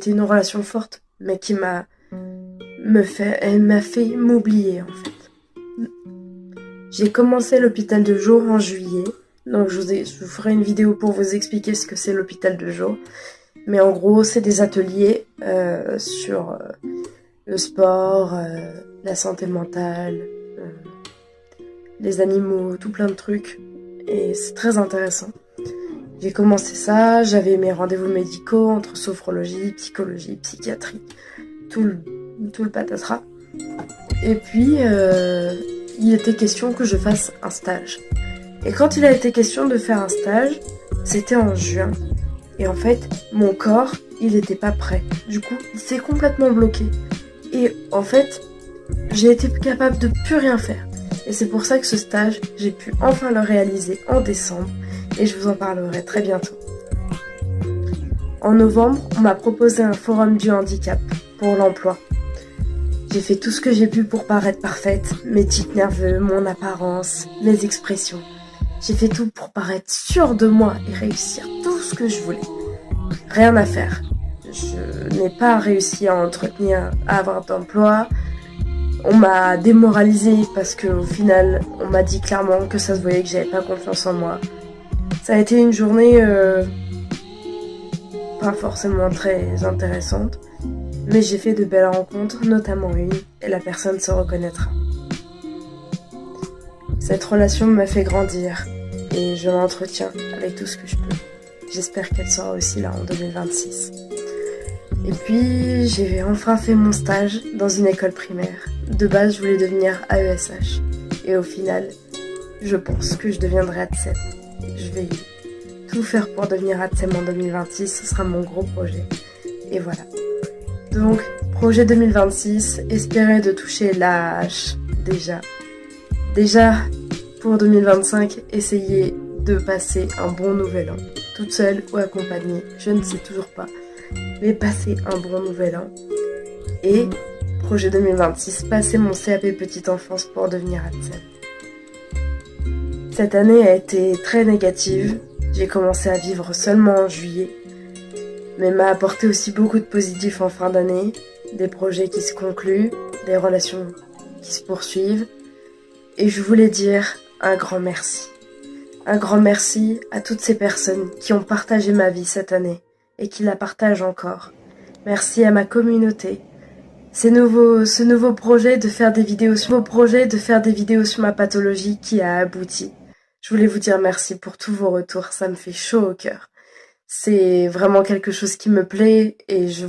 C'était une relation forte, mais qui elle m'a fait m'oublier en fait. J'ai commencé l'hôpital de jour en juillet, donc je vous ferai une vidéo pour vous expliquer ce que c'est l'hôpital de jour. Mais en gros, c'est des ateliers sur le sport, la santé mentale, les animaux, tout plein de trucs. Et c'est très intéressant. J'ai commencé ça, j'avais mes rendez-vous médicaux entre sophrologie, psychologie, psychiatrie, tout le patatras. Et puis, il était question que je fasse un stage. Et quand il a été question de faire un stage, c'était en juin. Et en fait, mon corps, il était pas prêt. Du coup, il s'est complètement bloqué. Et en fait, j'ai été capable de plus rien faire. Et c'est pour ça que ce stage, j'ai pu enfin le réaliser en décembre. Et je vous en parlerai très bientôt. En novembre, on m'a proposé un forum du handicap pour l'emploi. J'ai fait tout ce que j'ai pu pour paraître parfaite, mes tics nerveux, mon apparence, mes expressions. J'ai fait tout pour paraître sûre de moi et réussir tout ce que je voulais. Rien à faire. Je n'ai pas réussi à avoir d'emploi. On m'a démoralisée parce qu'au final, on m'a dit clairement que ça se voyait que j'avais pas confiance en moi. Ça a été une journée pas forcément très intéressante, mais j'ai fait de belles rencontres, notamment une, et la personne se reconnaîtra. Cette relation m'a fait grandir, et je l'entretiens avec tout ce que je peux. J'espère qu'elle sera aussi là en 2026. Et puis, j'ai enfin fait mon stage dans une école primaire. De base, je voulais devenir AESH. Et au final, je pense que je deviendrai ATSEM. Je vais tout faire pour devenir ATSEM en 2026. Ce sera mon gros projet. Et voilà. Donc, projet 2026, espérer de toucher l'AH déjà. Déjà, pour 2025, essayer de passer un bon nouvel an. Toute seule ou accompagnée, je ne sais toujours pas. Mais passer un bon nouvel an. Et, projet 2026, passer mon CAP petite enfance pour devenir ATSEM. Cette année a été très négative. J'ai commencé à vivre seulement en juillet. Mais m'a apporté aussi beaucoup de positifs en fin d'année. Des projets qui se concluent, des relations qui se poursuivent. Et je voulais dire un grand merci. Un grand merci à toutes ces personnes qui ont partagé ma vie cette année et qui la partagent encore. Merci à ma communauté. Ce nouveau projet de faire des vidéos sur ma pathologie qui a abouti. Je voulais vous dire merci pour tous vos retours, ça me fait chaud au cœur. C'est vraiment quelque chose qui me plaît et je